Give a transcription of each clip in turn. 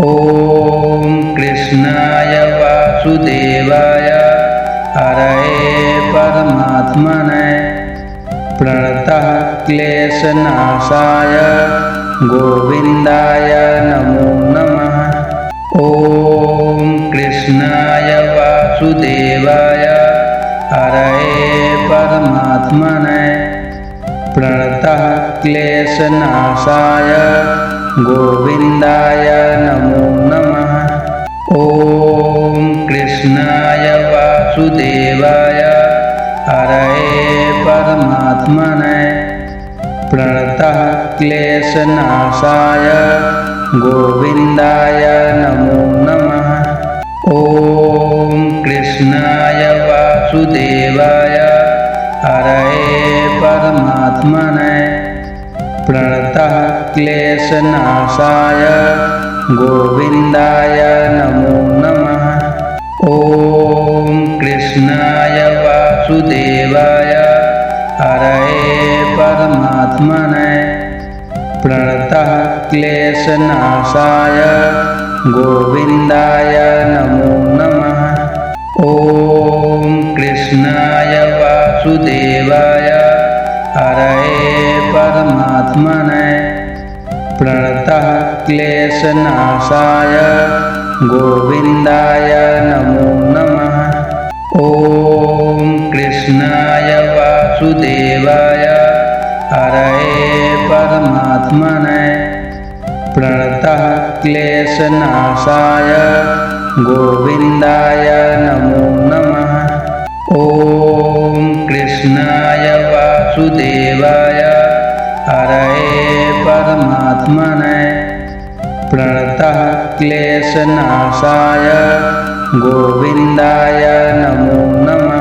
ॐ कृष्णाय वासुदेवाय हरये परमात्मने प्रणतः क्लेशनाशाय गोविन्दाय नमो नमः। ॐ कृष्णाय वासुदेवाय हरये परमात्मने प्रणतः क्लेशनाशाय गोविन्दाय नमो नमः। ॐ कृष्णाय वासुदेवाय हरये परमात्मने प्रणतः क्लेशनाशाय गोविन्दाय नमो नमः। ॐ कृष्णाय वासुदेवाय हरये परमात्मने प्रणतः क्लेशनाशाय गोविन्दाय नमो नमः। ॐ कृष्णाय वासुदेवाय हरये परमात्मने प्रणतः क्लेशनाशाय गोविन्दाय नमो नमः। ॐ कृष्णाय वासुदेवाय हरये परमात्मने प्रणतः क्लेशनाशाय गोविन्दाय नमो नमः। ॐ कृष्णाय वासुदेवाय हरये परमात्मने प्रणतः क्लेशनाशाय गोविन्दाय नमो नमः। ॐ कृष्णाय वासुदेवाय हरये परमात्मने प्रणतः क्लेशनाशाय गोविन्दाय नमो नमः।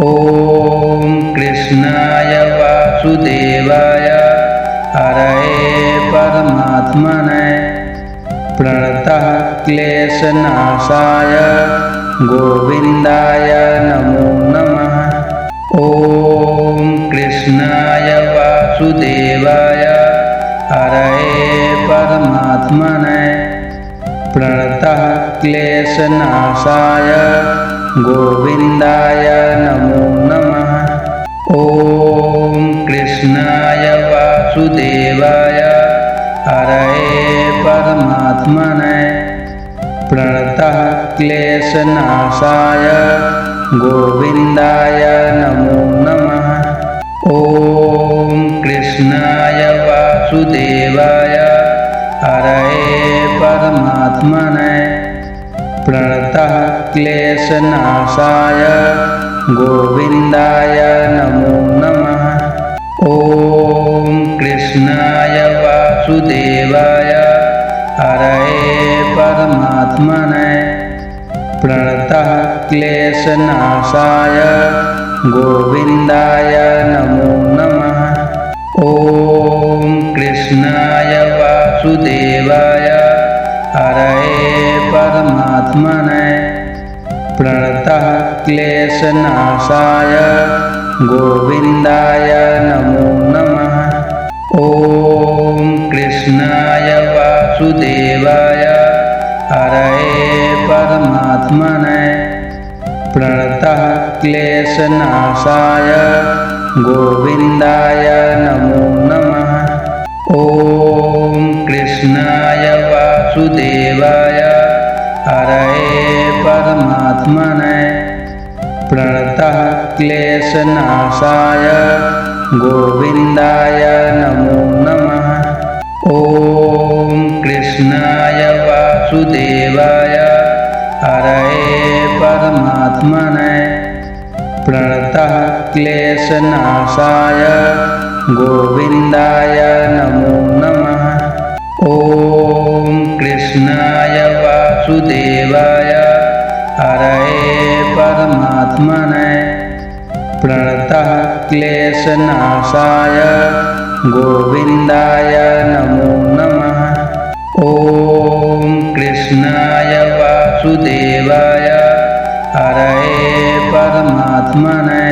ॐ कृष्णाय वासुदेवाय हरये परमात्मने प्रणतः क्लेशनाशाय गोविन्दाय नमो नमः। ॐ कृष्णाय वासुदेवाय हरये परमात्मने प्रणतः क्लेशनाशाय गोविन्दाय नमो नमः। ॐ कृष्णाय वासुदेवाय हरये परमात्मने प्रणतः क्लेशनाशाय गोविन्दाय नमो नमः। ॐ कृष्णाय वासुदेवाय हरये परमात्मने प्रणतः क्लेशनाशाय गोविन्दाय नमो नमः। ॐ कृष्णाय वासुदेवाय हरये परमात्मने प्रणतः क्लेशनाशाय गोविन्दाय नमो नमः। ॐ कृष्णाय वासुदेवाय हरये परमात्मने प्रणतः क्लेशनाशाय गोविन्दाय नमो नमः। ॐ कृष्णाय वासुदेवाय हरये परमात्मने प्रणतः क्लेशनाशाय गोविन्दाय नमो नमः। ॐ कृष्णाय वासुदेवाय हरये परमात्मने प्रणतः क्लेशनाशाय गोविन्दाय नमो नमः। ॐ कृष्णाय वासुदेवाय हरये परमात्मने प्रणतः क्लेशनाशाय गोविन्दाय नमो नमः। ॐ कृष्णाय वासुदेवाय हरये परमात्मने प्रणतः क्लेशनाशाय गोविन्दाय नमो नमः। ॐ कृष्णाय वासुदेवाय हरये परमात्मने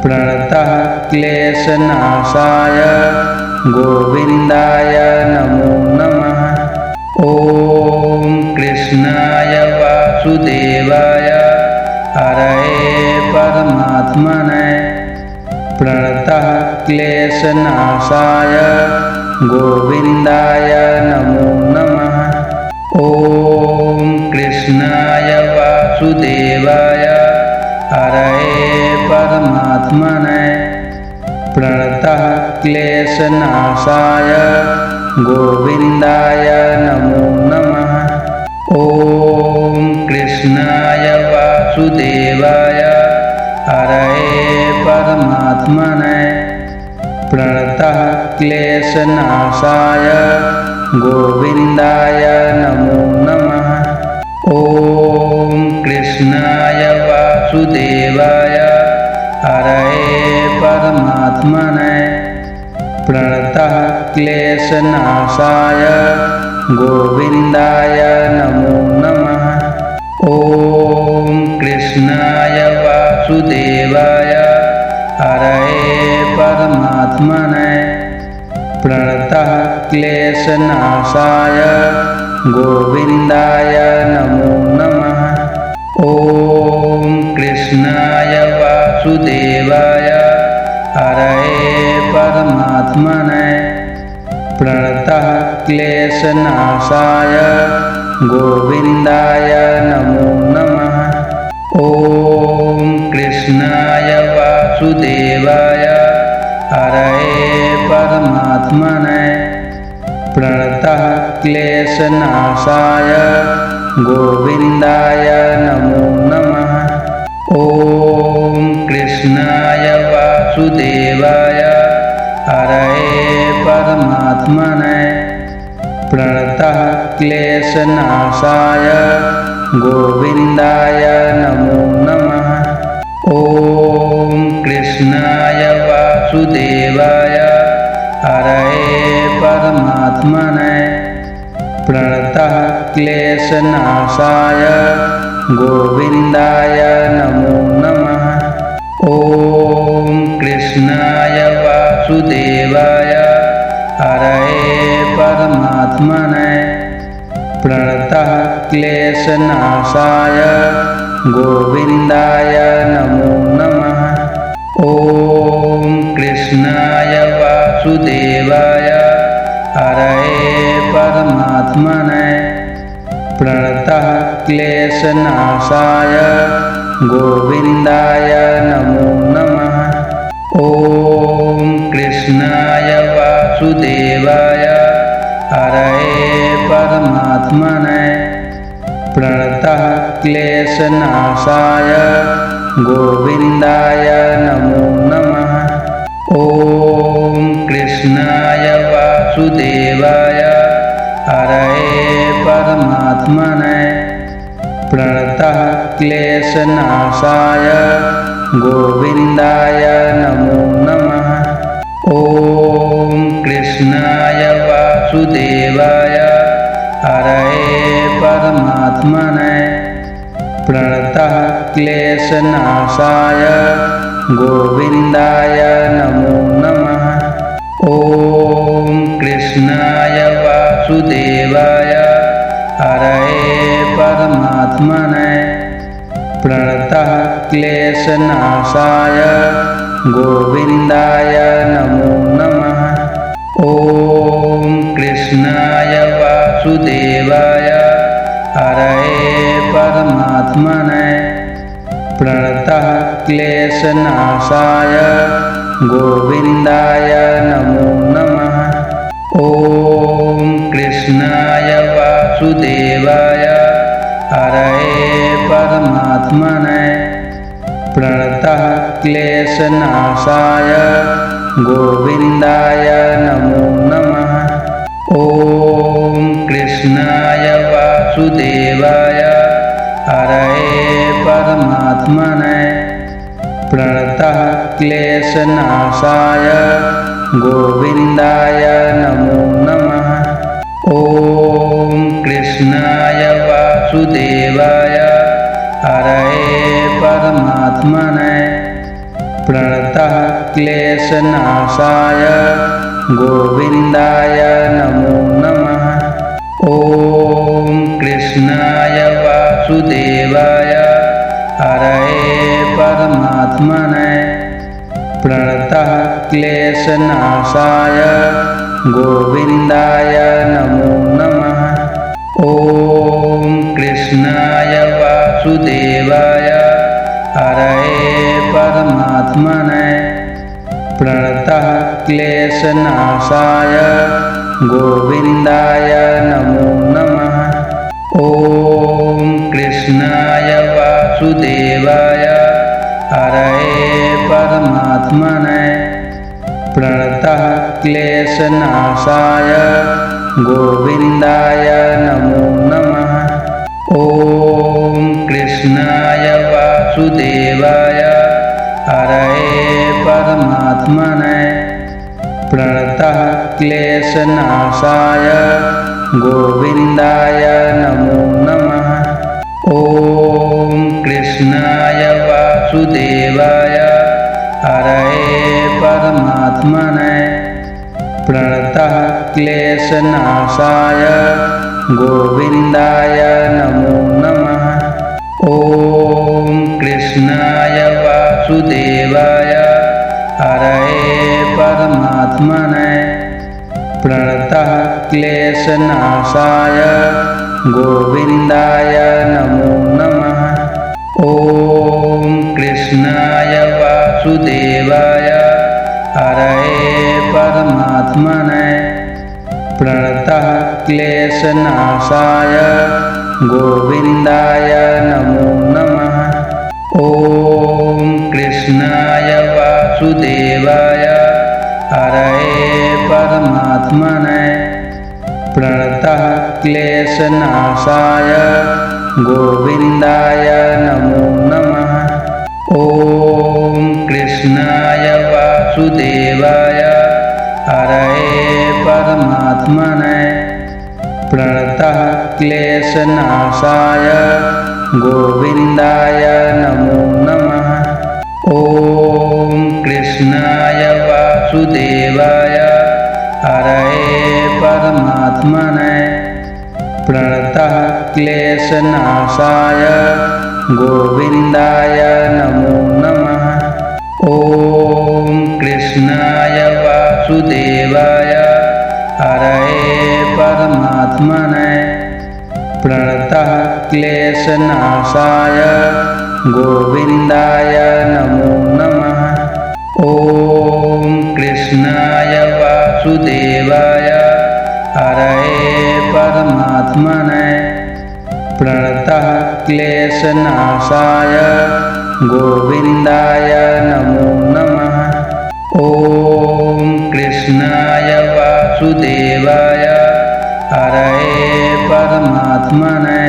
प्रणतः क्लेशनाशाय गोविन्दाय नमो नमः। ॐ कृष्णाय वासुदेवाय हरये परमात्मने प्रणतः क्लेशनाशाय गोविन्दाय नमो नमः। ॐ कृष्णाय वासुदेवाय हरये परमात्मने प्रणतः क्लेशनाशाय गोविन्दाय नमो नमः। ॐ कृष्णाय वासुदेवाय हरये परमात्मने प्रणतः क्लेशनाशाय गोविन्दाय नमो नमः। ॐ कृष्णाय वासुदेवाय हरये परमात्मने प्रणतः क्लेशनाशाय गोविन्दाय नमो नमः। ॐ कृष्णाय वासुदेवाय हरये परमात्मने प्रणतः क्लेशनाशाय गोविन्दाय नमो नमः। ॐ कृष्णाय वासुदेवाय हरये परमात्मने प्रणतः क्लेशनाशाय गोविन्दाय नमो नमः। ॐ कृष्णाय वासुदेवाय हरये परमात्मने प्रणतः क्लेशनाशाय गोविन्दाय नमो नमः। ॐ कृष्णाय वासुदेवाय हरये परमात्मने प्रणतः क्लेशनाशाय गोविन्दाय नमो नमः। ॐ कृष्णाय वासुदेवाय हरये परमात्मने प्रणतः क्लेशनाशाय गोविन्दाय नमो नमः। ॐ कृष्णाय वासुदेवाय हरये परमात्मने प्रणतः क्लेशनाशाय गोविन्दाय नमो नमः। ॐ कृष्णाय वासुदेवाय हरये परमात्मने प्रणतः क्लेशनाशाय गोविन्दाय नमो नमः। ॐ कृष्णाय वासुदेवाय हरये परमात्मने प्रणतः क्लेशनाशाय गोविन्दाय नमो नमः। ॐ कृष्णाय वासुदेवाय हरये परमात्मने प्रणतः क्लेशनाशाय गोविन्दाय नमो नमः। ॐ कृष्णाय वासुदेवाय हरये परमात्मने प्रणतः क्लेशनाशाय गोविन्दाय नमो नमः। ॐ कृष्णाय वासुदेवाय हरये परमात्मने प्रणतः क्लेशनाशाय गोविन्दाय नमो नमः। ॐ कृष्णाय वासुदेवाय हरये परमात्मने प्रणतः क्लेशनाशाय गोविन्दाय नमो नमः। ॐ कृष्णाय वासुदेवाय हरये परमात्मने प्रणतः क्लेशनाशाय गोविन्दाय नमो नमः। ॐ कृष्णाय वासुदेवाय हरये परमात्मने प्रणतः क्लेशनाशाय गोविन्दाय नमो नमः। ॐ कृष्णाय वासुदेवाय हरये परमात्मने प्रणतः क्लेशनाशाय गोविन्दाय नमो नमः। ॐ कृष्णाय कृष्णाय वासुदेवाय हरये परमात्मने प्रणतः क्लेशनाशाय गोविन्दाय नमो नमः। ॐ कृष्णाय वासुदेवाय हरये परमात्मने प्रणतः क्लेशनाशाय गोविन्दाय नमो नमः। ॐ कृष्णाय वासुदेवाय हरये परमात्मने प्रणतः क्लेशनाशाय गोविन्दाय नमो नमः। ॐ कृष्णाय वासुदेवाय हरये परमात्मने प्रणतः क्लेशनाशाय गोविन्दाय नमो नमः। ॐ कृष्णाय वासुदेवाय हरये परमात्मने प्रणतः क्लेशनाशाय गोविन्दाय नमो नमः। ॐ कृष्णाय वासुदेवाय हरये परमात्मने प्रणतः क्लेशनाशाय गोविन्दाय नमो नमः। ॐ कृष्णाय वासुदेवाय हरये परमात्मने प्रणतः क्लेशनाशाय गोविन्दाय नमो नमः। ॐ कृष्णाय वासुदेवाय हरये परमात्मने प्रणतः क्लेशनाशाय गोविन्दाय नमो नमः। ॐ कृष्णाय वासुदेवाय हरये परमात्मने प्रणतः क्लेशनाशाय गोविन्दाय नमो नमः। ॐ कृष्णाय वासुदेवाय हरये परमात्मने प्रणतः क्लेशनाशाय गोविन्दाय नमो नमः। ॐ कृष्णाय वासुदेवाय हरये परमात्मने प्रणतः क्लेशनाशाय गोविन्दाय नमो नमः। ॐ कृष्णाय वासुदेवाय हरये परमात्मने प्रणतः क्लेशनाशाय गोविन्दाय नमो नमः। ॐ कृष्णाय वासुदेवाय हरये परमात्मने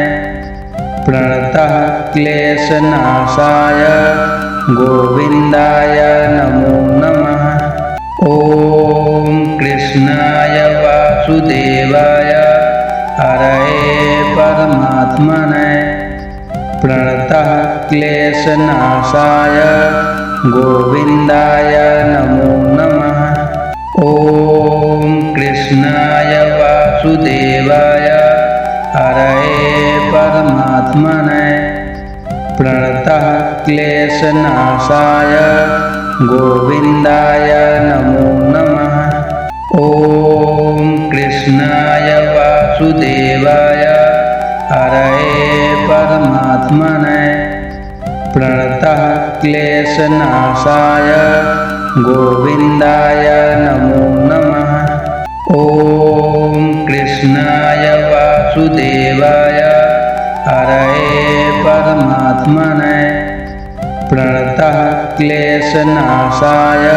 प्रणतः क्लेशनाशाय गोविन्दाय नमो नमः। ॐ कृष्णाय वासुदेवाय हरये परमात्मने प्रणतः क्लेशनाशाय गोविन्दाय नमो नमः। ॐ कृष्णाय वासुदेवाय हरये परमात्मने प्रणतः क्लेशनाशाय गोविन्दाय नमो नमः। ॐ कृष्णाय वासुदेवाय हरये परमात्मने प्रणतः क्लेशनाशाय गोविन्दाय नमो नमः। ॐ कृष्णाय वासुदेवाय हरये परमात्मने प्रणतः क्लेशनाशाय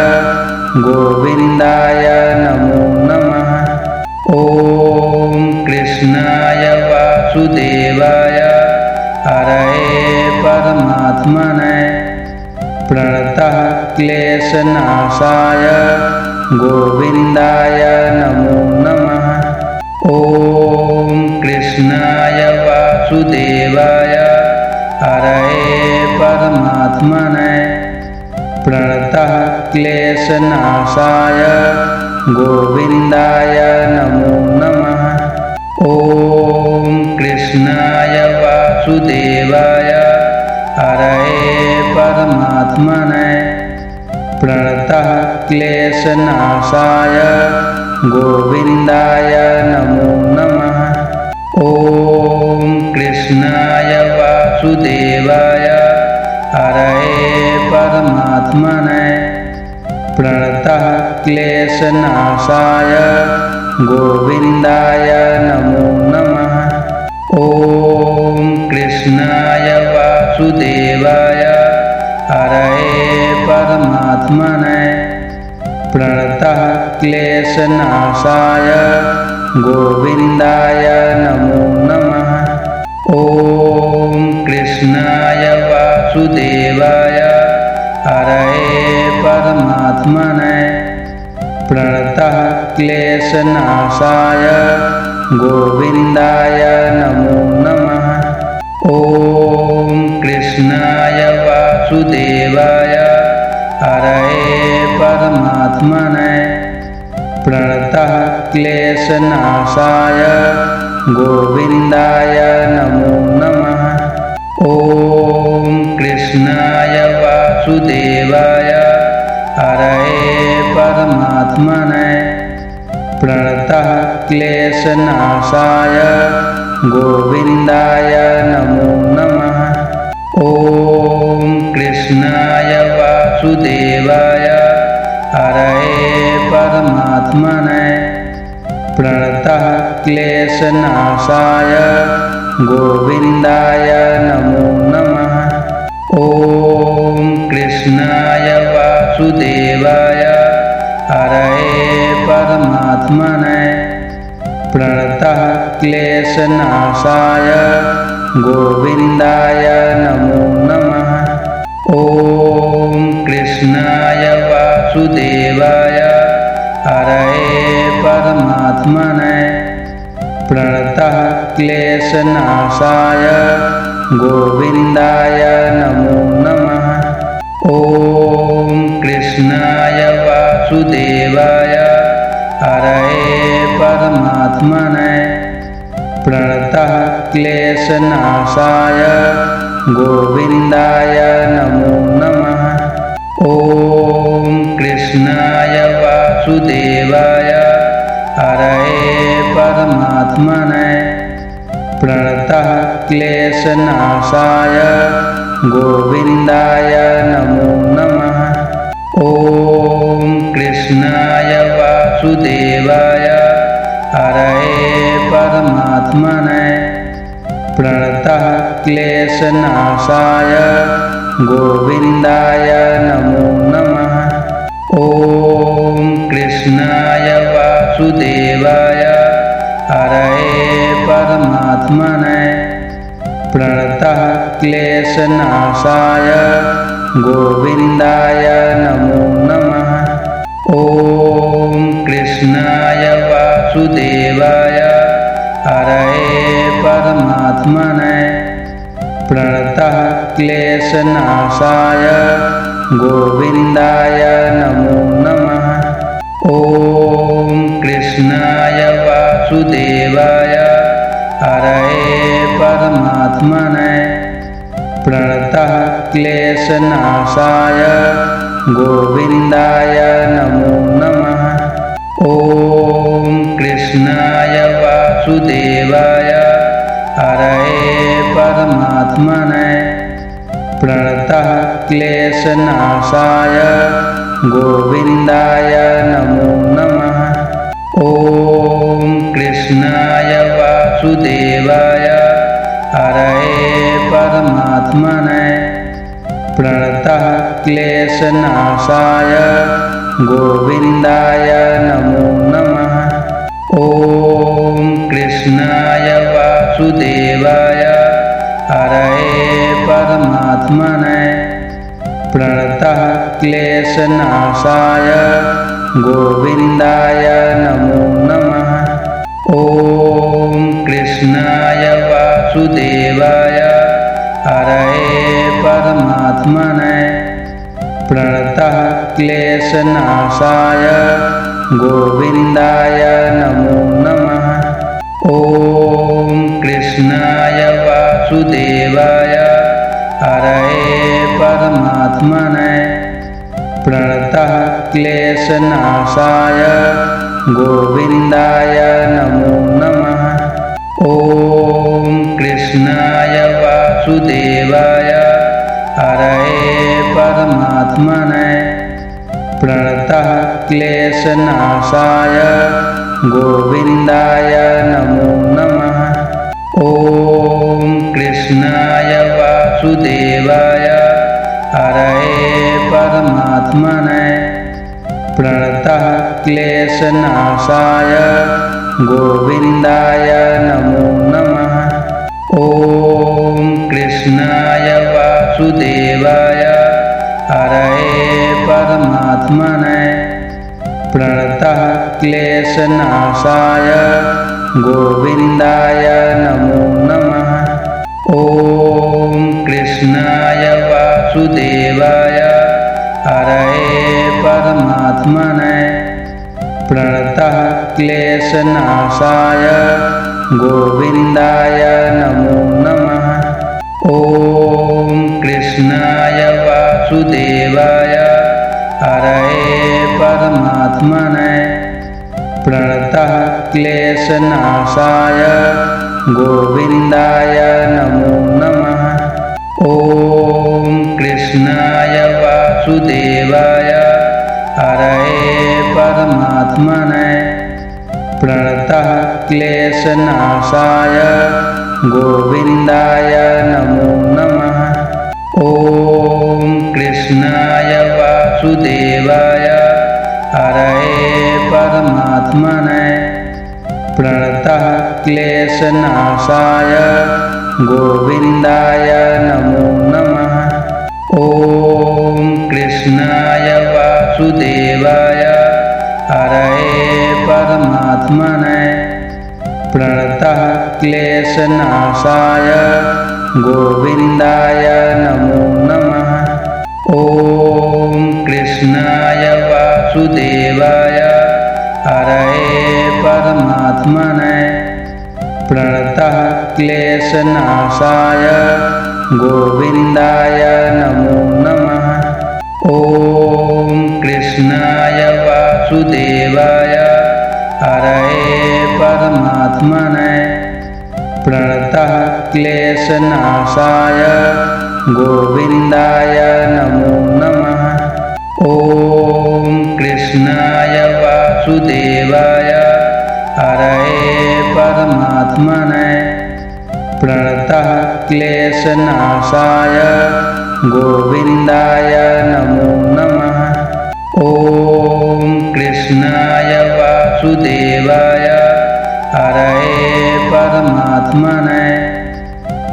गोविन्दाय नमो नमः। ॐ कृष्णाय वासुदेवाय हरये परमात्मने प्रणतः क्लेशनाशाय गोविन्दाय नमो नमः। ॐ कृष्णाय वासुदेवाय हरये परमात्मने प्रणतः क्लेशनाशाय गोविन्दाय नमो नमः। ॐ कृष्णाय वासुदेवाय हरये परमात्मने प्रणतः क्लेशनाशाय गोविन्दाय नमो नमः। ॐ कृष्णाय वासुदेवाय हरये परमात्मने प्रणतः क्लेशनाशाय गोविन्दाय नमो नमः। ॐ कृष्णाय वासुदेवाय हरये परमात्मने प्रणतः क्लेशनाशाय गोविन्दाय नमो नमः। ॐ कृष्णाय वासुदेवाय हरये परमात्मने प्रणतः क्लेशनाशाय गोविन्दाय नमो नमः। ॐ कृष्णाय वासुदेवाय हरये परमात्मने प्रणतः क्लेशनाशाय गोविन्दाय नमो नमः। ॐ कृष्णाय वासुदेवाय हरये परमात्मने प्रणतः क्लेशनाशाय गोविन्दाय नमो नमः। ॐ कृष्णाय वासुदेवाय हरये परमात्मने प्रणतः क्लेशनाशाय गोविन्दाय नमो नमः। ॐ कृष्णाय वासुदेवाय हरये परमात्मने प्रणतः क्लेशनाशाय गोविन्दाय नमो नमः। ॐ कृष्णाय वासुदेवाय हरये परमात्मने प्रणतः क्लेशनाशाय गोविन्दाय नमो नमः। ॐ कृष्णाय वासुदेवाय हरये परमात्मने प्रणतः क्लेशनाशाय गोविन्दाय नमो नमः। ॐ कृष्णाय वासुदेवाय हरये परमात्मने प्रणतः क्लेशनाशाय गोविन्दाय नमो नमः। ॐ कृष्णाय वासुदेवाय हरये परमात्मने प्रणतः क्लेशनाशाय गोविन्दाय नमो नमः। ॐ कृष्णाय वासुदेवाय हरये परमात्मने प्रणतः क्लेशनाशाय गोविन्दाय नमो नमः। ॐ कृष्णाय वासुदेवाय हरये परमात्मने प्रणतः क्लेशनाशाय गोविन्दाय नमो नमः। ॐ कृष्णाय वासुदेवाय हरये परमात्मने प्रणतः क्लेशनाशाय गोविन्दाय नमो नमः। ॐ कृष्णाय वासुदेवाय हरये परमात्मने प्रणतः क्लेशनाशाय गोविन्दाय नमो नमः। ॐ कृष्णाय वासुदेवाय हरये परमात्मने प्रणतः क्लेशनाशाय गोविन्दाय नमो नमः। ॐ कृष्णाय वासुदेवाय हरये परमात्मने प्रणतः क्लेशनाशाय गोविन्दाय नमो नमः। ॐ कृष्णाय वासुदेवाय हरये परमात्मने प्रणतः क्लेशनाशाय गोविन्दाय नमो नमः। ॐ कृष्णाय वासुदेवाय हरये परमात्मने प्रणतः क्लेशनाशाय गोविन्दाय नमो नमः। ॐ कृष्णाय वासुदेवाय हरये परमात्मने प्रणतः क्लेशनाशाय गोविन्दाय नमो नमः। ॐ कृष्णाय वासुदेवाय हरये परमात्मने प्रणतः क्लेशनाशाय गोविन्दाय नमो नमः। ॐ कृष्णाय वासुदेवाय हरये परमात्मने प्रणतः क्लेशनाशाय गोविन्दाय नमो नमः। ॐ कृष्णाय वासुदेवाय हरये परमात्मने प्रणतः क्लेशनाशाय गोविन्दाय नमो नमः। ॐ कृष्णाय वासुदेवाय हरये परमात्मने प्रणतः क्लेशनाशाय गोविन्दाय नमो नमः। ॐ कृष्णाय वासुदेवाय हरये परमात्मने प्रणतः क्लेशनाशाय गोविन्दाय नमो नमः। ॐ कृष्णाय वासुदेवाय हरये परमात्मने प्रणतः क्लेशनाशाय गोविन्दाय नमो नमः। ॐ कृष्णाय वासुदेवाय हरये परमात्मने प्रणतः क्लेशनाशाय गोविन्दाय नमो नमः। ॐ कृष्णाय वासुदेवाय हरये परमात्मने प्रणतः क्लेशनाशाय गोविन्दाय नमो नमः। ॐ कृष्णाय वासुदेवाय हरये परमात्मने प्रणतः क्लेशनाशाय गोविन्दाय नमो नमः। ॐ कृष्णाय वासुदेवाय हरये परमात्मने प्रणतः क्लेशनाशाय गोविन्दाय नमो नमः। ॐ कृष्णाय वासुदेवाय हरये परमात्मने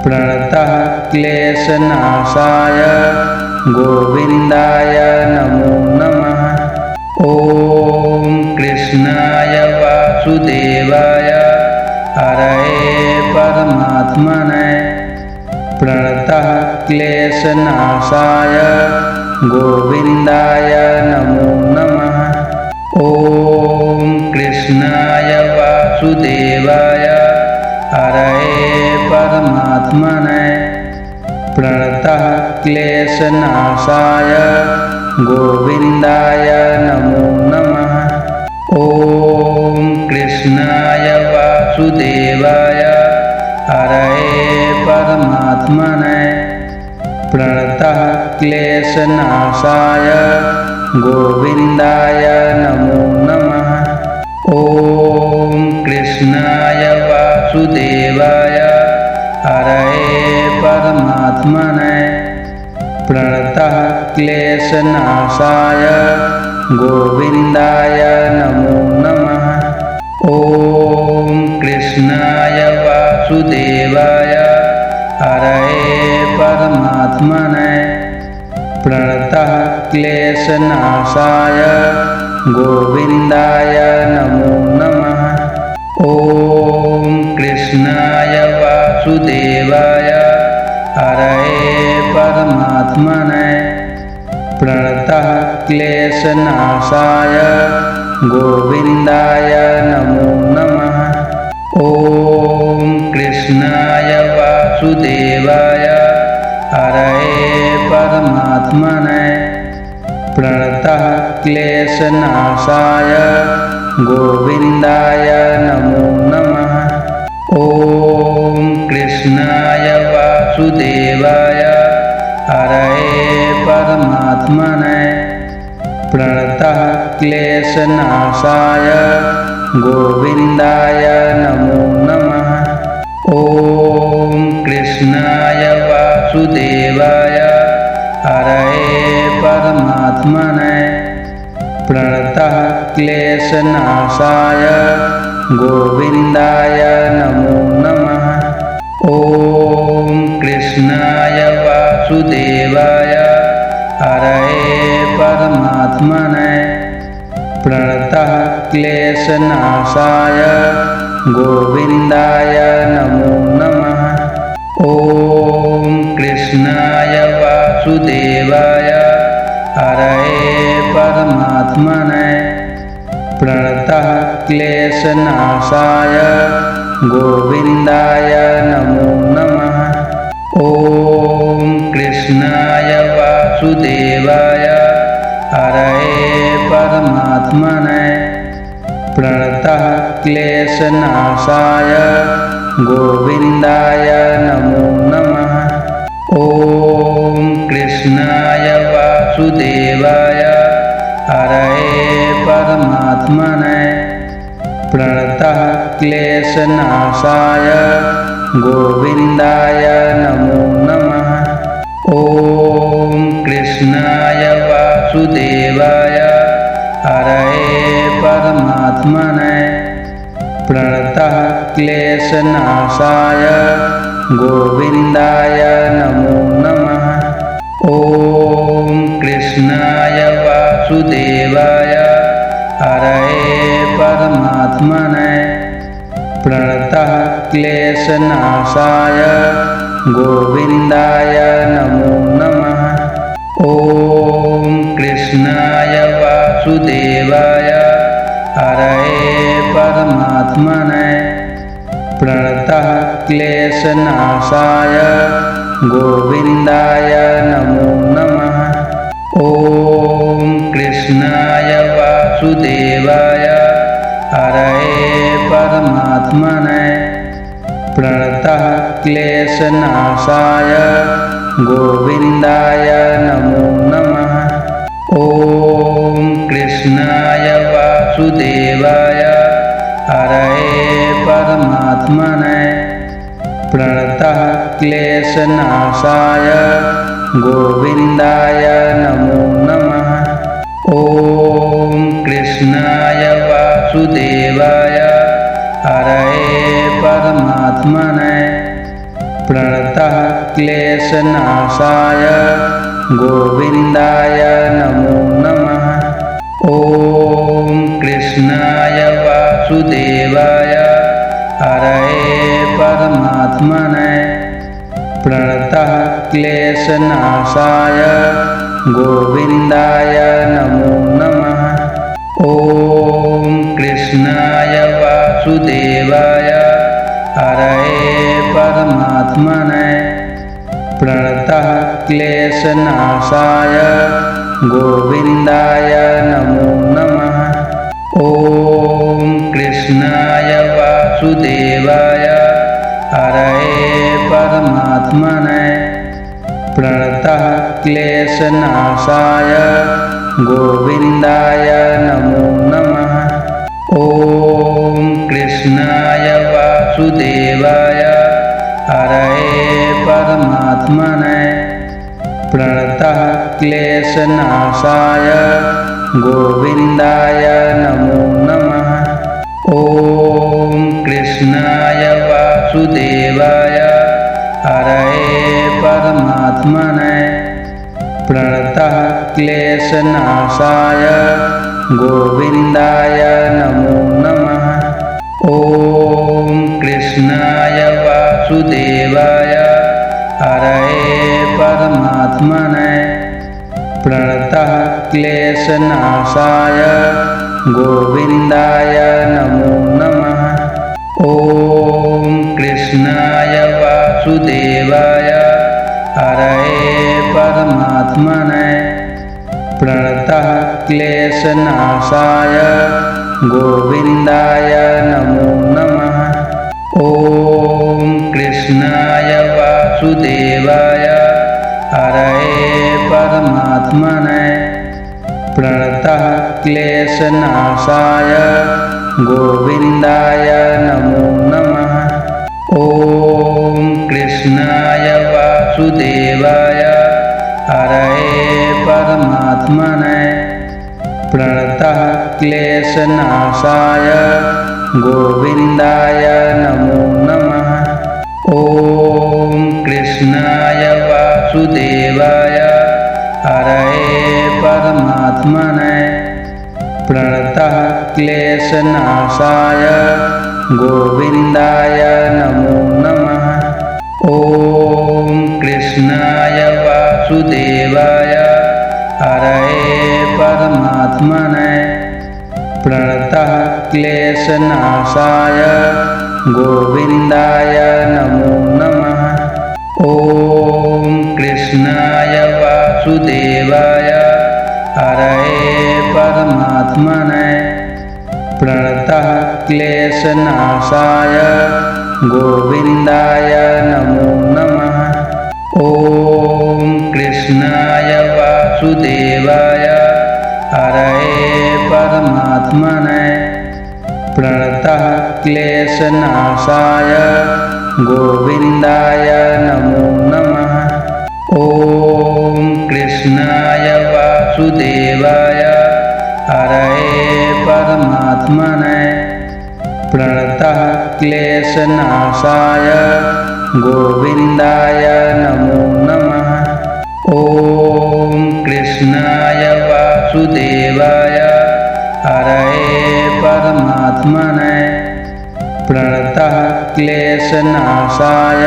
प्रणतः क्लेशनाशाय गोविन्दाय नमो नमः। ॐ कृष्णाय वासुदेवाय हरये परमात्मने प्रणतः क्लेशनाशाय गोविन्दाय नमो नमः। ॐ कृष्णाय वासुदेवाय हरये परमात्मने प्रणतः क्लेशनाशाय गोविन्दाय नमो नमः। ॐ कृष्णाय वासुदेवाय हरये परमात्मने प्रणतः क्लेशनाशाय गोविन्दाय नमो नमः। ॐ कृष्णाय वासुदेवाय हरये परमात्मने प्रणतः क्लेशनाशाय गोविन्दाय नमो नमः। ॐ कृष्णाय वासुदेवाय हरये परमात्मने प्रणतः क्लेशनाशाय गोविन्दाय नमो नमः। ॐ कृष्णाय वासुदेवाय हरये परमात्मने प्रणतः क्लेशनाशाय गोविन्दाय नमो नमः। ॐ कृष्णाय वासुदेवाय हरये परमात्मने प्रणतः क्लेशनाशाय गोविन्दाय नमो नमः। ॐ कृष्णाय वासुदेवाय हरये परमात्मने प्रणतः क्लेशनाशाय गोविन्दाय नमो नमः। ॐ कृष्णाय वासुदेवाय हरये परमात्मने प्रणतः क्लेशनाशाय गोविन्दाय नमो नमः। ॐ कृष्णाय वासुदेवाय हरये परमात्मने प्रणतः क्लेशनाशाय गोविन्दाय नमो नमः। ॐ कृष्णाय वासुदेवाय हरये परमात्मने प्रणतः क्लेशनाशाय गोविन्दाय नमो नमः। ॐ कृष्णाय वासुदेवाय हरये परमात्मने प्रणतः क्लेशनाशाय गोविन्दाय नमो नमः। ॐ कृष्णाय वासुदेवाय हरये परमात्मने प्रणतः क्लेशनाशाय गोविन्दाय नमो नमः। ॐ कृष्णाय वासुदेवाय हरये परमात्मने प्रणतः क्लेशनाशाय गोविन्दाय नमो नमः। ॐ कृष्णाय वासुदेवाय हरये परमात्मने प्रणतः क्लेशनाशाय गोविन्दाय नमो नमः। ॐ कृष्णाय वासुदेवाय हरये परमात्मने प्रणतः क्लेशनाशाय गोविन्दाय नमो नमः। ॐ कृष्णाय वासुदेवाय हरये परमात्मने प्रणतः क्लेशनाशाय गोविन्दाय नमो नमः। ॐ कृष्णाय वासुदेवाय हरये परमात्मने प्रणतः क्लेशनाशाय गोविन्दाय नमो नमः। ॐ कृष्णाय वासुदेवाय हरये परमात्मने प्रणतः क्लेशनाशाय गोविन्दाय नमो नमः। ॐ कृष्णाय वासुदेवाय हरये परमात्मने प्रणतः क्लेशनाशाय गोविन्दाय नमो नमः। ॐ कृष्णाय वासुदेवाय हरये परमात्मने प्रणतः क्लेशनाशाय गोविन्दाय नमो नमः। ॐ कृष्णाय वासुदेवाय हरये परमात्मने प्रणतः क्लेशनाशाय गोविन्दाय नमो नमः। ॐ कृष्णाय वासुदेवाय हरये परमात्मने प्रणतः क्लेशनाशाय गोविन्दाय नमो नमः। ॐ कृष्णाय वासुदेवाय हरये परमात्मने प्रणतः क्लेशनाशाय गोविन्दाय नमो नमः। ॐ कृष्णाय वासुदेवाय हरये परमात्मने प्रणतः क्लेशनाशाय गोविन्दाय नमो नमः। ॐ कृष्णाय वासुदेवाय हरये परमात्मने प्रणतः क्लेशनाशाय गोविन्दाय नमो नमः। ॐ कृष्णाय वासुदेवाय हरये परमात्मने प्रणतः क्लेशनाशाय गोविन्दाय नमो नमः। ॐ कृष्णाय वासुदेवाय हरये परमात्मने प्रणतः क्लेशनाशाय गोविन्दाय नमो नमः। ॐ कृष्णाय वासुदेवाय हरये परमात्मने प्रणतः क्लेशनाशाय गोविन्दाय नमो नमः। ॐ कृष्णाय वासुदेवाय हरये परमात्मने प्रणतः क्लेशनाशाय गोविन्दाय नमो नमः। ॐ कृष्णाय वासुदेवाय हरये परमात्मने प्रणतः क्लेशनाशाय गोविन्दाय नमो नमः। ॐ कृष्णाय वासुदेवाय हरये परमात्मने प्रणतः क्लेशनाशाय गोविन्दाय नमो नमः। ॐ कृष्णाय वासुदेवाय हरये परमात्मने प्रणतः क्लेशनाशाय गोविन्दाय नमो नमः। ॐ कृष्णाय वासुदेवाय हरये परमात्मने प्रणतः क्लेशनाशाय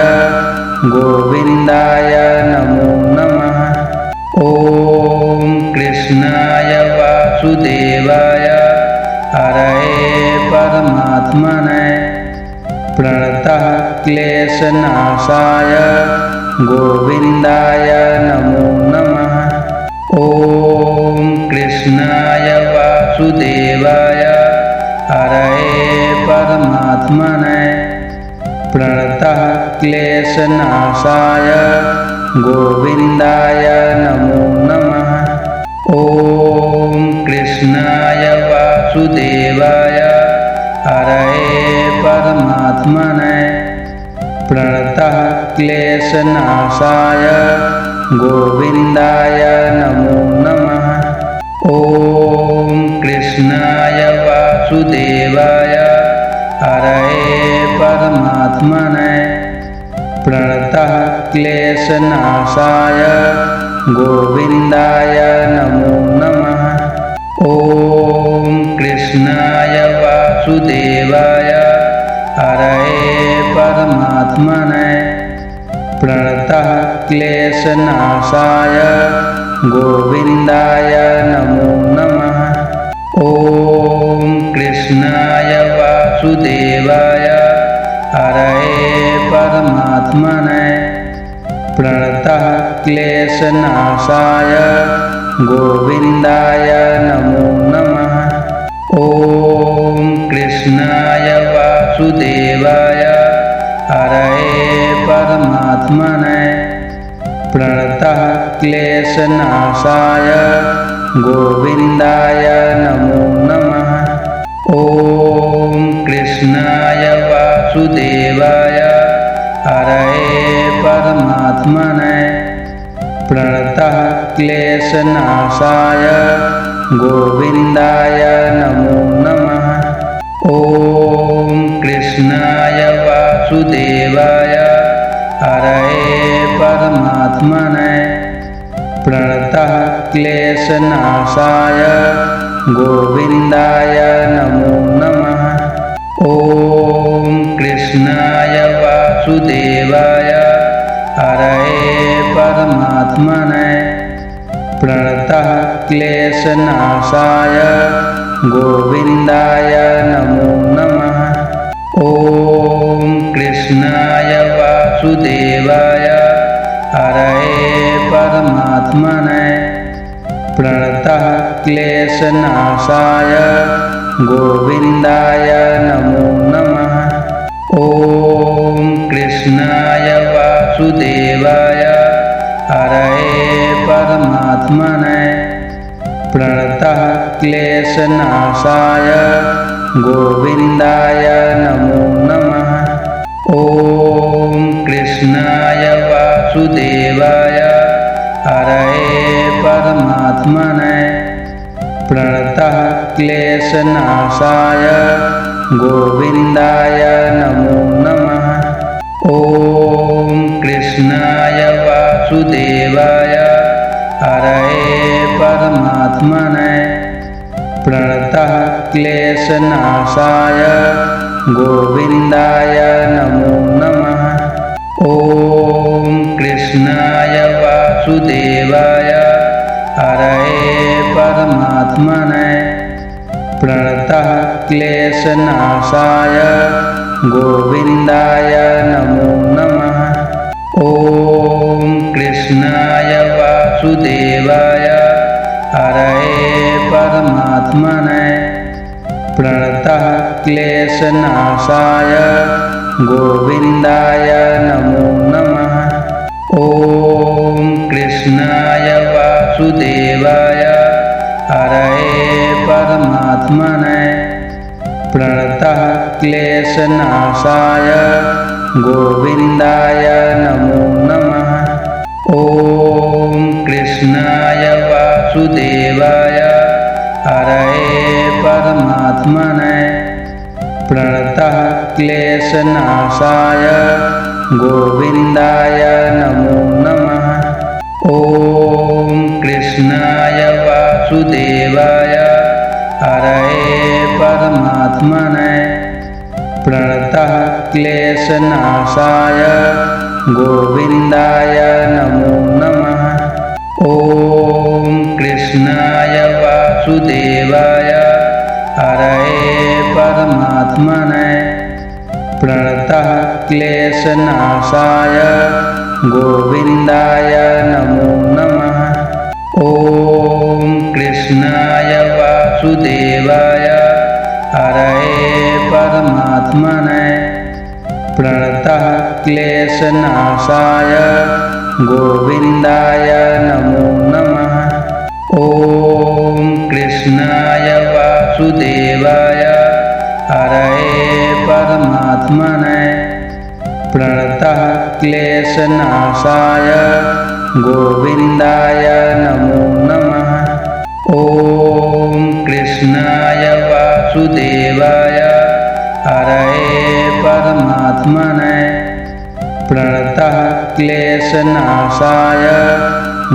गोविन्दाय नमो नमः। ॐ कृष्णाय वासुदेवाय हरये परमात्मने प्रणतः क्लेशनाशाय गोविन्दाय नमो नमः। ॐ कृष्णाय वासुदेवाय हरये परमात्मने प्रणतः क्लेशनाशाय गोविन्दाय नमो नमः। ॐ कृष्णाय वासुदेवाय हरये परमात्मने प्रणतः क्लेशनाशाय गोविन्दाय नमो नमः। ॐ कृष्णाय वासुदेवाय हरये परमात्मने प्रणतः क्लेशनाशाय गोविन्दाय नमो नमः। ॐ कृष्णाय वासुदेवाय हरये परमात्मने प्रणतः क्लेशनाशाय गोविन्दाय नमो नमः। ॐ कृष्णाय वासुदेवाय हरये परमात्मने प्रणतः क्लेशनाशाय गोविन्दाय नमो नमः। ॐ कृष्णाय वासुदेवाय हरये परमात्मने प्रणतः क्लेशनाशाय गोविन्दाय नमो नमः। ॐ कृष्णाय वासुदेवाय हरये परमात्मने प्रणतः क्लेशनाशाय गोविन्दाय नमो नमः। ॐ कृष्णाय वासुदेवाय हरये परमात्मने प्रणतः क्लेशनाशाय गोविन्दाय नमो नमः। ॐ कृष्णाय वासुदेवाय हरये परमात्मने प्रणतः क्लेशनाशाय गोविन्दाय नमो नमः। ॐ कृष्णाय वासुदेवाय हरये परमात्मने प्रणतः क्लेशनाशाय गोविन्दाय नमो नमः। ॐ कृष्णाय वासुदेवाय हरये परमात्मने प्रणतः क्लेशनाशाय गोविन्दाय नमो नमः। ॐ कृष्णाय वासुदेवाय हरये परमात्मने प्रणतः क्लेशनाशाय गोविन्दाय नमो नमः। ॐ कृष्णाय वासुदेवाय हरये परमात्मने प्रणतः क्लेशनाशाय गोविन्दाय नमो नमः। ॐ कृष्णाय वासुदेवाय हरये परमात्मने प्रणतः क्लेशनाशाय गोविन्दाय नमो नमः। ॐ कृष्णाय वासुदेवाय हरये परमात्मने प्रणतः क्लेशनाशाय गोविन्दाय नमो नमः। ॐ कृष्णाय वासुदेवाय हरये परमात्मने प्रणतः क्लेशनाशाय गोविन्दाय नमो नमः। ॐ कृष्णाय वासुदेवाय हरये परमात्मने प्रणतः क्लेशनाशाय गोविन्दाय नमो नमः। ॐ कृष्णाय वासुदेवाय हरये परमात्मने प्रणतः क्लेशनाशाय गोविन्दाय नमो नमः। ॐ कृष्णाय वासुदेवाय हरये परमात्मने प्रणतः क्लेशनाशाय गोविन्दाय नमो नमः। ॐ कृष्णाय वासुदेवाय हरये परमात्मने प्रणतः क्लेशनाशाय गोविन्दाय नमो नमः। ॐ कृष्णाय वासुदेवाय हरये परमात्मने प्रणतः क्लेशनाशाय गोविन्दाय नमो नमः। ॐ कृष्णाय वासुदेवाय हरये परमात्मने प्रणतः क्लेशनाशाय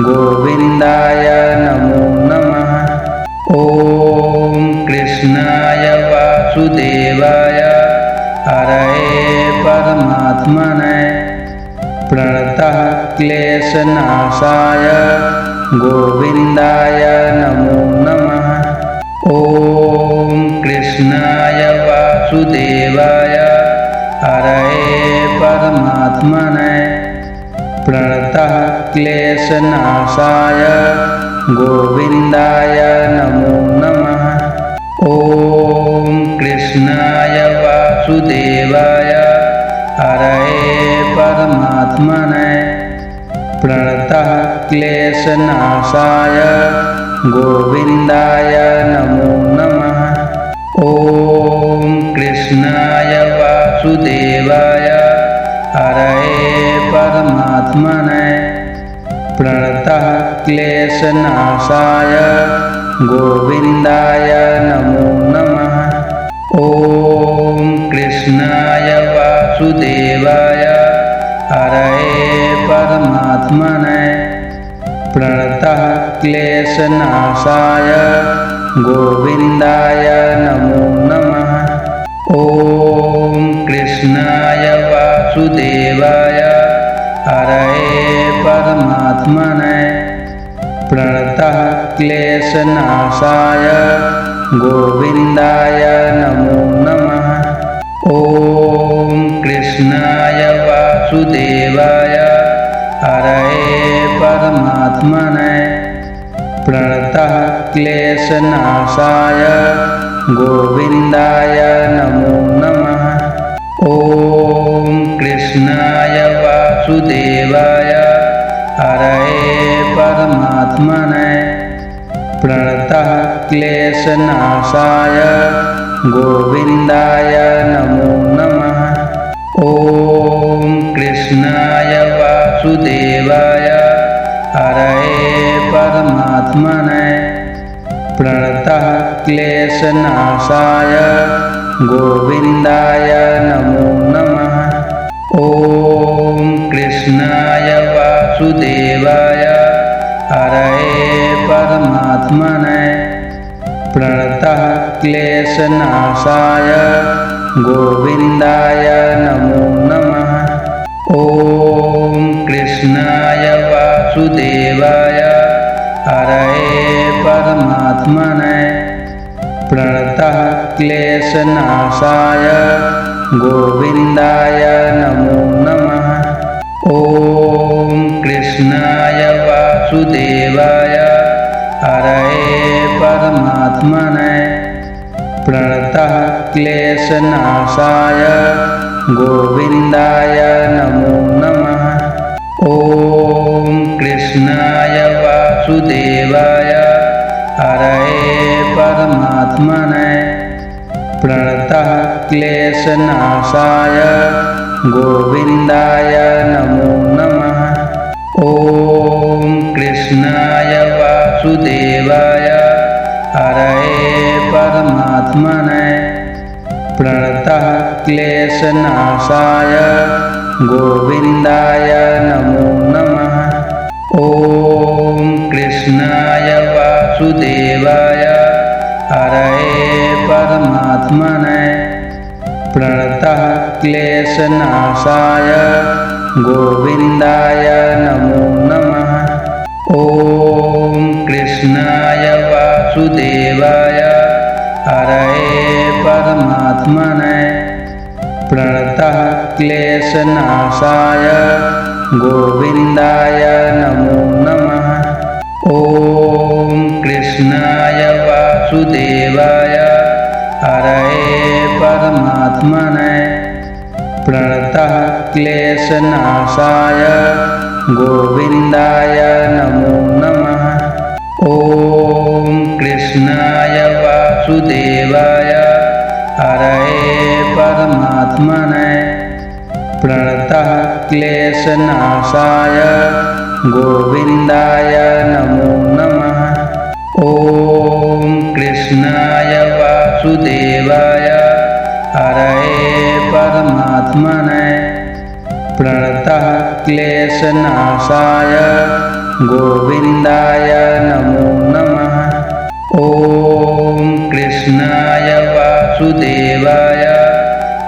गोविन्दाय नमो नमः। ॐ कृष्णाय वासुदेवाय हरये परमात्मने प्रणतः क्लेशनाशाय गोविन्दाय नमो नमः। ॐ कृष्णाय वासुदेवाय हरये परमात्मने प्रणतः क्लेशनाशाय गोविन्दाय नमो नमः। ॐ कृष्णाय वासुदेवाय हरये परमात्मने प्रणतः क्लेशनाशाय गोविन्दाय नमो नमः। ॐ कृष्णाय वासुदेवाय हरये परमात्मने प्रणतः क्लेशनाशाय गोविन्दाय नमो नमः। ॐ कृष्णाय वासुदेवाय हरये परमात्मने प्रणतः क्लेशनाशाय गोविन्दाय नमो नमः। ॐ कृष्णाय वासुदेवाय हरये परमात्मने प्रणतः क्लेशनाशाय गोविन्दाय नमो नमः। ॐ कृष्णाय वासुदेवाय हरये परमात्मने प्रणतः क्लेशनाशाय गोविन्दाय नमो नमः। ॐ कृष्णाय वासुदेवाय हरये परमात्मने प्रणतः क्लेशनाशाय गोविन्दाय नमो नमः। ॐ कृष्णाय वासुदेवाय हरये परमात्मने प्रणतः क्लेशनाशाय गोविन्दाय नमो नमः। ॐ कृष्णाय वासुदेवाय हरये परमात्मने प्रणतः क्लेशनाशाय गोविन्दाय नमो नमः। ॐ कृष्णाय वासुदेवाय हरये परमात्मने प्रणतः क्लेशनाशाय गोविन्दाय नमो नमः। ॐ कृष्णाय वासुदेवाय हरये परमात्मने प्रणतः क्लेशनाशाय गोविन्दाय नमो नमः। ॐ कृष्णाय वासुदेवाय हरये परमात्मने प्रणतः क्लेशनाशाय गोविन्दाय नमो नमः। ॐ कृष्णाय वासुदेवाय हरये परमात्मने प्रणतः क्लेशनाशाय गोविन्दाय नमो नमः। ॐ कृष्णाय वासुदेवाय हरये परमात्मने प्रणतः क्लेशनाशाय गोविन्दाय नमो नमः। ॐ कृष्णाय वासुदेवाय हरये परमात्मने प्रणतः क्लेशनाशाय गोविन्दाय नमो नमः। ॐ कृष्णाय वासुदेवाय हरये परमात्मने प्रणतः क्लेशनाशाय गोविन्दाय नमो नमः। ॐ कृष्णाय वासुदेवाय हरये परमात्मने प्रणतः क्लेशनाशाय गोविन्दाय नमो नमः। ॐ कृष्णाय वासुदेवाय हरये परमात्मने प्रणतः क्लेशनाशाय गोविन्दाय नमो नमः। ॐ कृष्णाय वासुदेवाय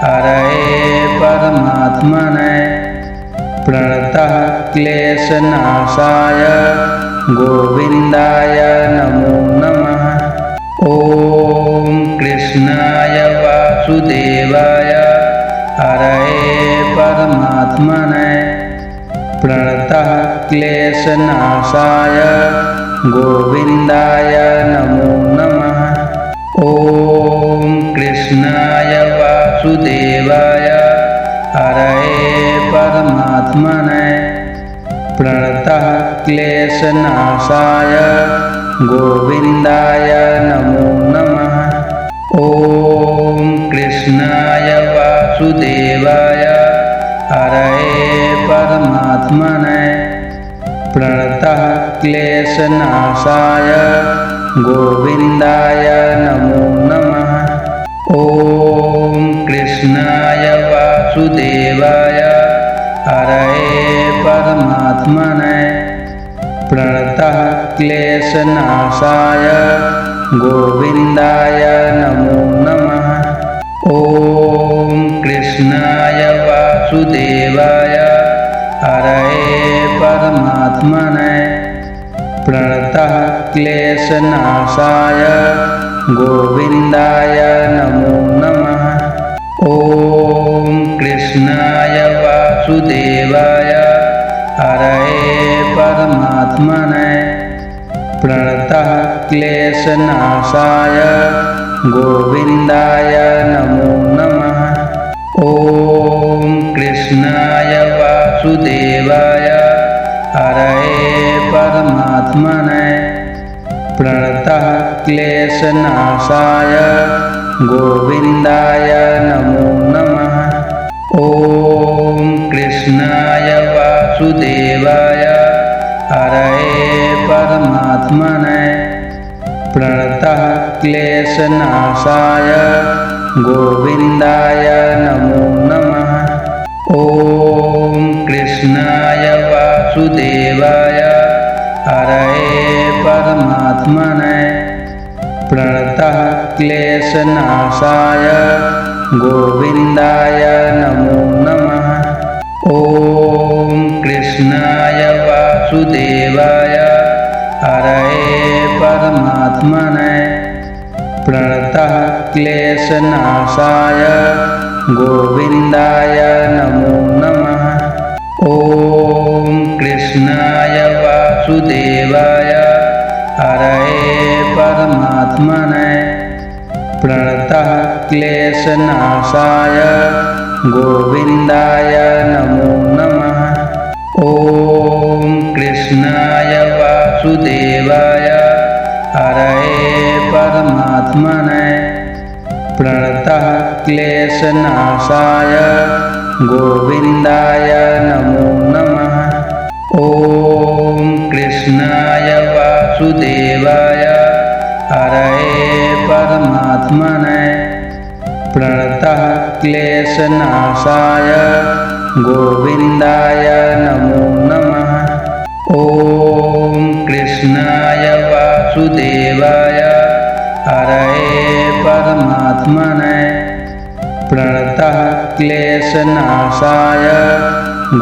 हरये परमात्मने प्रणतः क्लेशनाशाय गोविन्दाय नमो नमः। ॐ कृष्णाय वासुदेवाय हरये परमात्मने प्रणतः क्लेशनाशाय गोविन्दाय नमो नमः। ॐ कृष्णाय वासुदेवाय हरये परमात्मने प्रणतः क्लेशनाशाय गोविन्दाय नमो नमः। ॐ कृष्णाय वासुदेवाय हरये परमात्मने प्रणतः क्लेशनाशाय गोविन्दाय नमो नमः। ॐ कृष्णाय वासुदेवाय हरये परमात्मने प्रणतः क्लेशनाशाय गोविन्दाय नमो नमः। ॐ कृष्णाय वासुदेवाय हरये परमात्मने प्रणतः क्लेशनाशाय गोविन्दाय नमो नमः। ॐ कृष्णाय वासुदेवाय हरये परमात्मने प्रणतः क्लेशनाशाय गोविन्दाय नमो नमः। ॐ कृष्णाय वासुदेवाय हरये परमात्मने प्रणतः क्लेशनाशाय गोविन्दाय नमो नमः। ॐ कृष्णाय वासुदेवाय हरये परमात्मने प्रणतः क्लेशनाशाय गोविन्दाय नमो नमः। ॐ कृष्णाय वासुदेवाय हरये परमात्मने प्रणतः क्लेशनाशाय गोविन्दाय नमो नमः। ॐ कृष्णाय वासुदेवाय हरये परमात्मने प्रणतः क्लेशनाशाय गोविन्दाय नमो नमः। ॐ कृष्णाय वासुदेवाय हरये परमात्मने प्रणतः क्लेशनाशाय गोविन्दाय नमो नमः। ॐ कृष्णाय वासुदेवाय हरये परमात्मने प्रणतः क्लेशनाशाय गोविन्दाय नमो नमः। ॐ कृष्णाय वासुदेवाय हरये परमात्मने प्रणतः क्लेशनाशाय गोविन्दाय नमो नमः। ॐ कृष्णाय वासुदेवाय हरये परमात्मने प्रणतः क्लेशनाशाय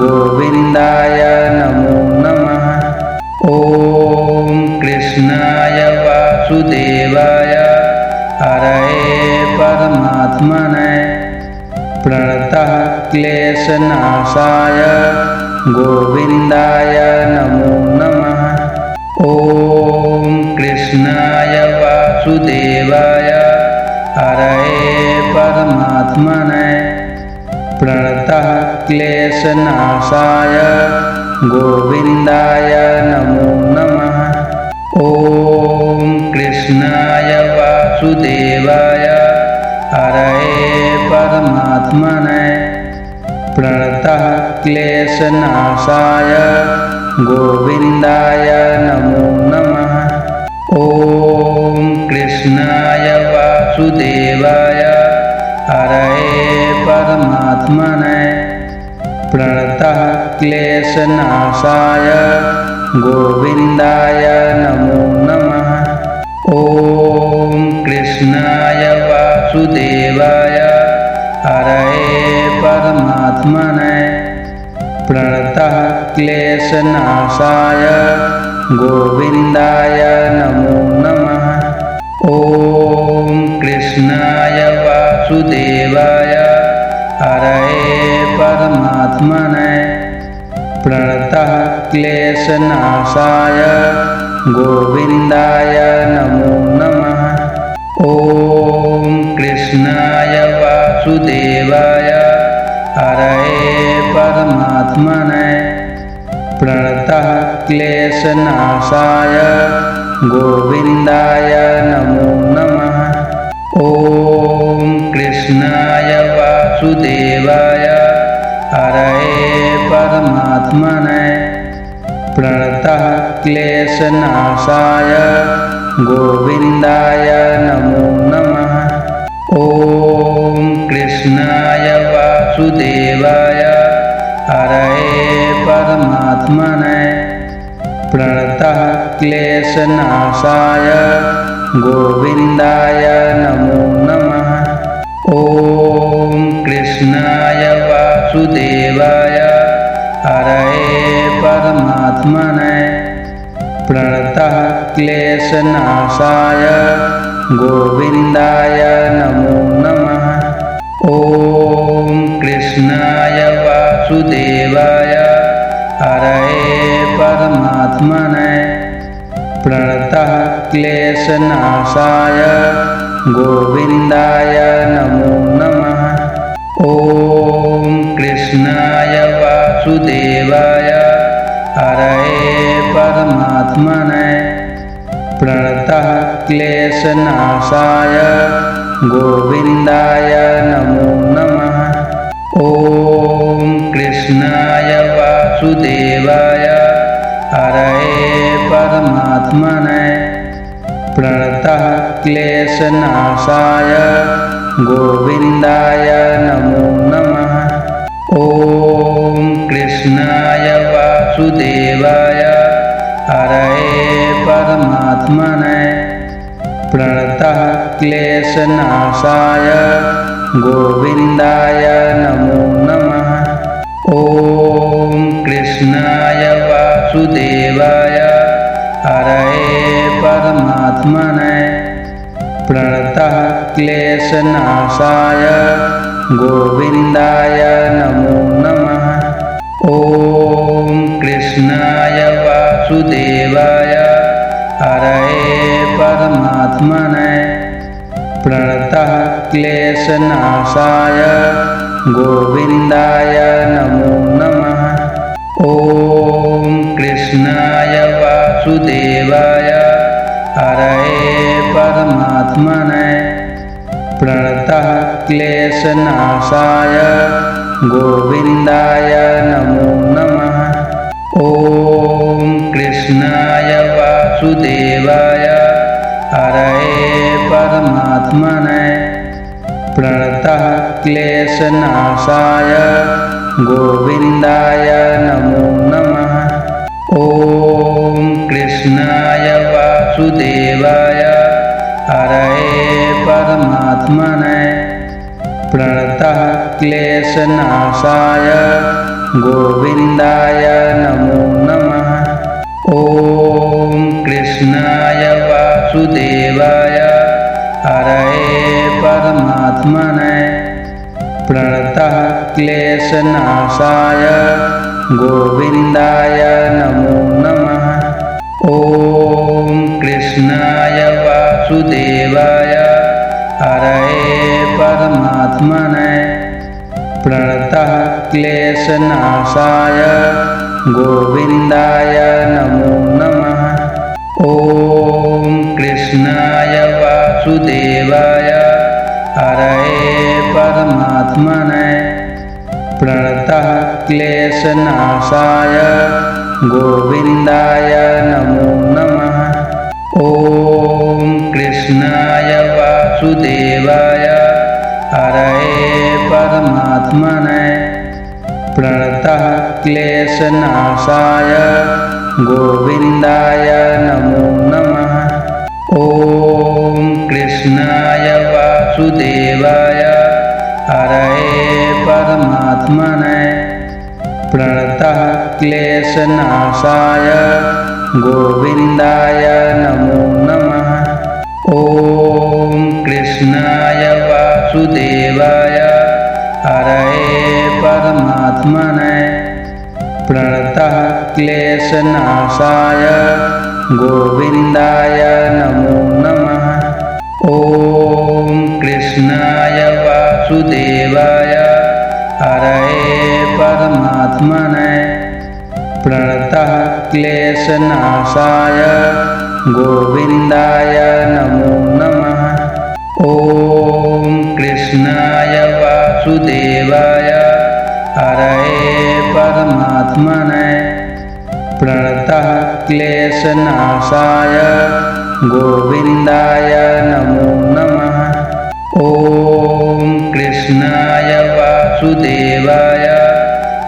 गोविन्दाय नमो नमः। ॐ कृष्णाय वासुदेवाय हरये परमात्मने प्रणतः क्लेशनाशाय गोविन्दाय नमो नमः। ॐ कृष्णाय वासुदेवाय हरये परमात्मने प्रणतः क्लेशनाशाय गोविन्दाय नमो नमः। ॐ कृष्णाय वासुदेवाय हरये परमात्मने प्रणतः क्लेशनाशाय गोविन्दाय नमो नमः। ॐ कृष्णाय वासुदेवाय हरये परमात्मने प्रणतः क्लेशनाशाय गोविन्दाय नमो नमः। ॐ कृष्णाय वासुदेवाय हरये परमात्मने प्रणतः क्लेशनाशाय गोविन्दाय नमो नमः। ॐ कृष्णाय वासुदेवाय हरये परमात्मने प्रणतः क्लेशनाशाय गोविन्दाय नमो नमः। ॐ कृष्णाय वासुदेवाय हरये परमात्मने प्रणतः क्लेशनाशाय गोविन्दाय नमो नमः। ॐ कृष्णाय वासुदेवाय हरये परमात्मने प्रणतः क्लेशनाशाय गोविन्दाय नमो नमः। ॐ कृष्णाय वासुदेवाय हरये परमात्मने प्रणतः क्लेशनाशाय गोविन्दाय नमो नमः। ॐ कृष्णाय वासुदेवाय हरये परमात्मने प्रणतः क्लेशनाशाय गोविन्दाय नमो नमः। ॐ कृष्णाय वासुदेवाय हरये परमात्मने प्रणतः क्लेशनाशाय गोविन्दाय नमो नमः। ॐ कृष्णाय वासुदेवाय हरये परमात्मने प्रणतः क्लेशनाशाय गोविन्दाय नमो नमः। ॐ कृष्णाय वासुदेवाय हरये परमात्मने प्रणतः क्लेशनाशाय गोविन्दाय नमो नमः। ॐ कृष्णाय वासुदेवाय हरये परमात्मने प्रणतः क्लेशनाशाय गोविन्दाय नमो नमः। ॐ कृष्णाय वासुदेवाय हरये परमात्मने प्रणतः क्लेशनाशाय गोविन्दाय नमो नमः। ॐ कृष्णाय वासुदेवाय हरये परमात्मने प्रणतः क्लेशनाशाय गोविन्दाय नमो नमः। ॐ कृष्णाय वासुदेवाय हरये परमात्मने प्रणतः क्लेशनाशाय गोविन्दाय नमो नमः। ॐ कृष्णाय वासुदेवाय हरये परमात्मने प्रणतः क्लेशनाशाय गोविन्दाय नमो नमः। ॐ कृष्णाय वासुदेवाय हरये परमात्मने प्रणतः क्लेशनाशाय गोविन्दाय नमो नमः। ॐ कृष्णाय वासुदेवाय हरये परमात्मने प्रणतः क्लेशनाशाय गोविन्दाय नमो नमः। ॐ कृष्णाय वासुदेवाय हरये परमात्मने प्रणतः क्लेशनाशाय गोविन्दाय नमो नमः। ॐ कृष्णाय वासुदेवाय हरये परमात्मने प्रणतः क्लेशनाशाय गोविन्दाय नमो नमः। ॐ कृष्णाय वासुदेवाय हरये परमात्मने प्रणतः क्लेशनाशाय गोविन्दाय नमो नमः। ॐ कृष्णाय वासुदेवाय हरये परमात्मने प्रणतः क्लेशनाशाय गोविन्दाय नमो नमः। ॐ कृष्णाय वासुदेवाय हरये परमात्मने प्रणतः क्लेशनाशाय गोविन्दाय नमो नमः। ॐ कृष्णाय वासुदेवाय हरये परमात्मने प्रणतः क्लेशनाशाय गोविन्दाय नमो नमः। ॐ कृष्णाय वासुदेवाय हरये परमात्मने प्रणतः क्लेशनाशाय गोविन्दाय नमो नमः। ॐ कृष्णाय वासुदेवाय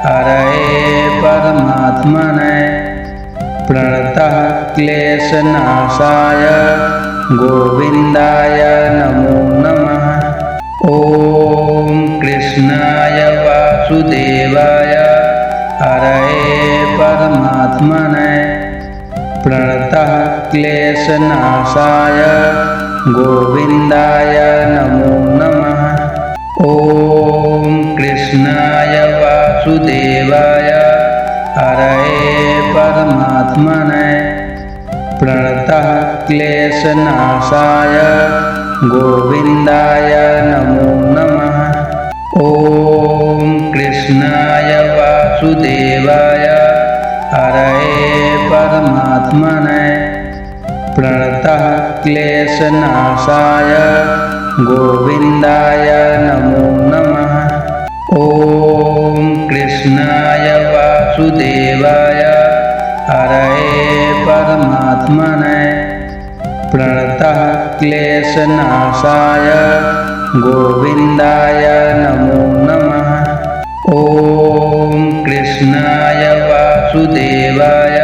हरये परमात्मने प्रणतः क्लेशनाशाय गोविन्दाय नमो नमः। ॐ कृष्णाय वासुदेवाय हरये परमात्मने प्रणतः क्लेशनाशाय गोविन्दाय नमो नमः। ॐ कृष्णाय वासुदेवाय हरये परमात्मने प्रणतः क्लेशनाशाय गोविन्दाय नमो नमः। ॐ कृष्णाय वासुदेवाय हरये परमात्मने प्रणतः क्लेशनाशाय गोविन्दाय नमो नमः। ॐ कृष्णाय वासुदेवाय हरये परमात्मने प्रणतः क्लेशनाशाय गोविन्दाय नमो नमः। ॐ कृष्णाय वासुदेवाय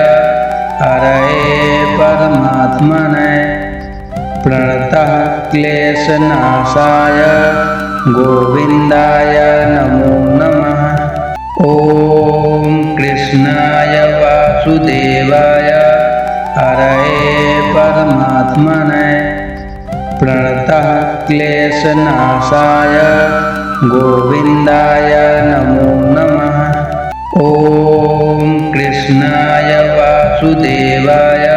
हरये परमात्मने प्रणतः क्लेशनाशाय गोविन्दाय नमो नमः। ॐ कृष्णाय वासुदेवाय हरये परमात्मने प्रणतः क्लेशनाशाय गोविन्दाय नमो नमः। ॐ कृष्णाय वासुदेवाय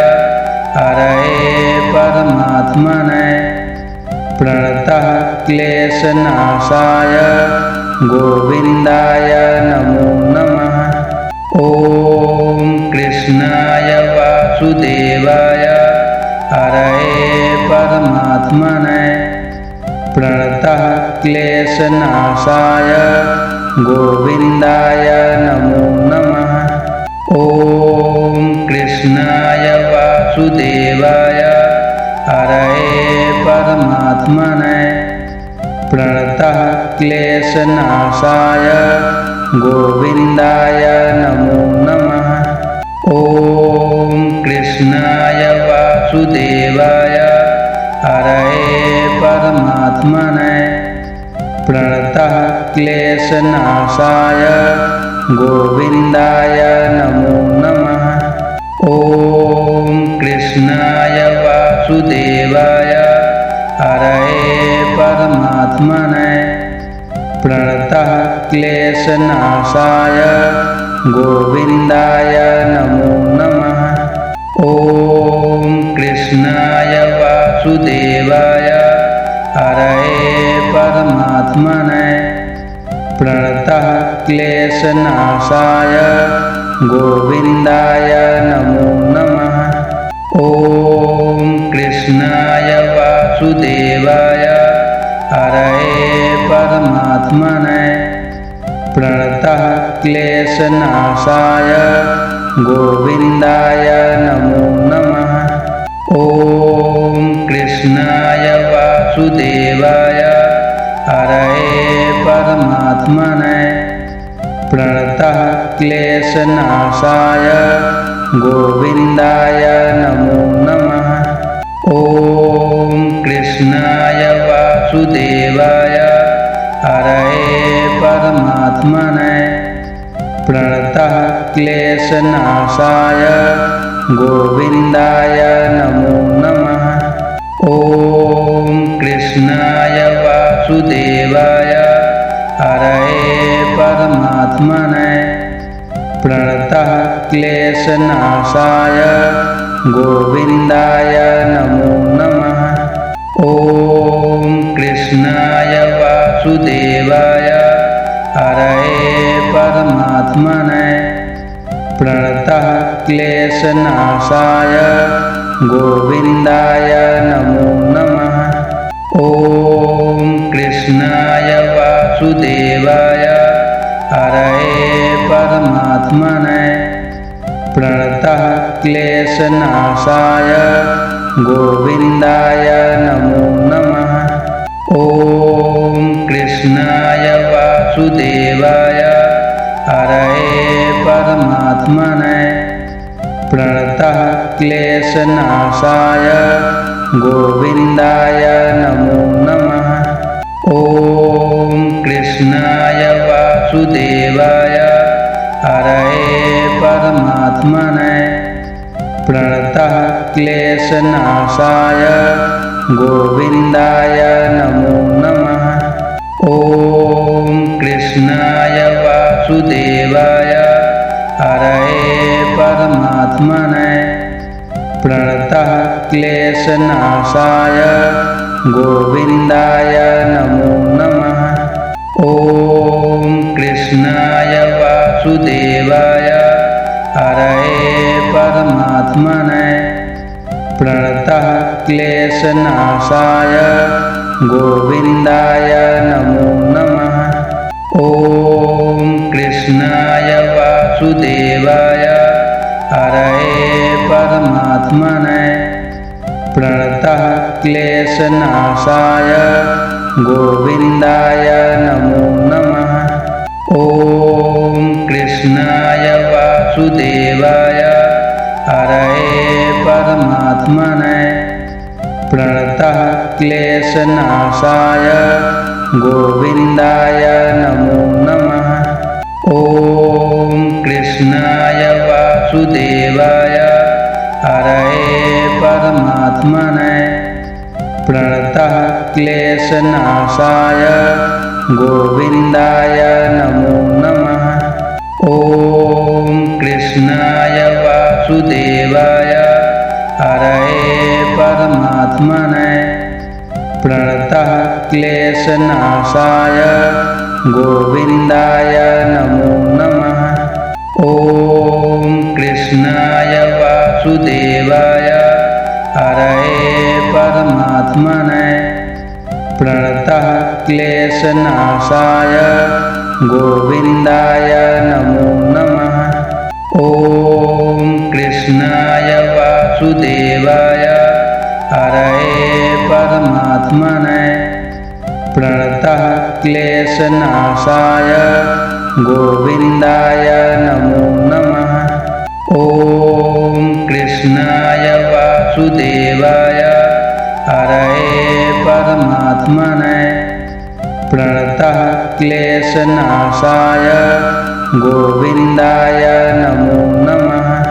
हरये परमात्मने प्रणतः क्लेशनाशाय गोविन्दाय नमो नमः। ॐ कृष्णाय वासुदेवाय हरये परमात्मने प्रणतः क्लेशनाशाय गोविन्दाय नमो नमः। ॐ कृष्णाय वासुदेवाय हरये परमात्मने प्रणतः क्लेशनाशाय गोविन्दाय नमो नमः। ॐ कृष्णाय वासुदेवाय हरये परमात्मने प्रणतः क्लेशनाशाय गोविन्दाय नमो नमः। ॐ कृष्णाय वासुदेवाय हरये परमात्मने प्रणतः क्लेशनाशाय गोविन्दाय नमो नमः। ॐ कृष्णाय वासुदेवाय हरये परमात्मने प्रणतः क्लेशनाशाय गोविन्दाय नमो नमः। ॐ कृष्णाय वासुदेवाय हरये परमात्मने प्रणतः क्लेशनाशाय गोविन्दाय नमो नमः। ॐ कृष्णाय वासुदेवाय हरये परमात्मने प्रणतः क्लेशनाशाय गोविन्दाय नमो नमः। ॐ कृष्णाय वासुदेवाय हरये परमात्मने प्रणतः क्लेशनाशाय गोविन्दाय नमो नमः। ॐ कृष्णाय वासुदेवाय हरये परमात्मने प्रणतः क्लेशनाशाय गोविन्दाय नमो नमः। ॐ कृष्णाय वासुदेवाय हरये परमात्मने प्रणतः क्लेशनाशाय गोविन्दाय नमो नमः। ॐ कृष्णाय वासुदेवाय हरये परमात्मने प्रणतः क्लेशनाशाय गोविन्दाय नमो नमः। ॐ कृष्णाय वासुदेवाय हरये परमात्मने प्रणतः क्लेशनाशाय गोविन्दाय नमो नमः। ॐ कृष्णाय वासुदेवाय हरये परमात्मने प्रणतः क्लेशनाशाय गोविन्दाय नमो नमः। ॐ कृष्णाय वासुदेवाय हरये परमात्मने प्रणतः क्लेशनाशाय गोविन्दाय नमो नमः। ॐ कृष्णाय वासुदेवाय हरये परमात्मने प्रणतः क्लेशनाशाय गोविन्दाय नमो नमः। ॐ कृष्णाय वासुदेवाय हरये परमात्मने प्रणतः क्लेशनाशाय गोविन्दाय नमो नमः। ॐ कृष्णाय वासुदेवाय हरये परमात्मने प्रणतः क्लेशनाशाय गोविन्दाय नमो नमः। ॐ कृष्णाय वासुदेवाय हरये परमात्मने प्रणतः क्लेशनाशाय गोविन्दाय नमो नमः। ॐ कृष्णाय वासुदेवाय हरये परमात्मने प्रणतः क्लेशनाशाय गोविन्दाय नमो नमः। ॐ कृष्णाय वासुदेवाय हरये परमात्मने प्रणतः क्लेशनाशाय गोविन्दाय नमो नमः। ॐ कृष्णाय वासुदेवाय हरये परमात्मने प्रणतः क्लेशनाशाय गोविन्दाय नमो नमः। ॐ कृष्णाय वासुदेवाय हरये परमात्मने प्रणतः क्लेशनाशाय गोविन्दाय नमो नमः।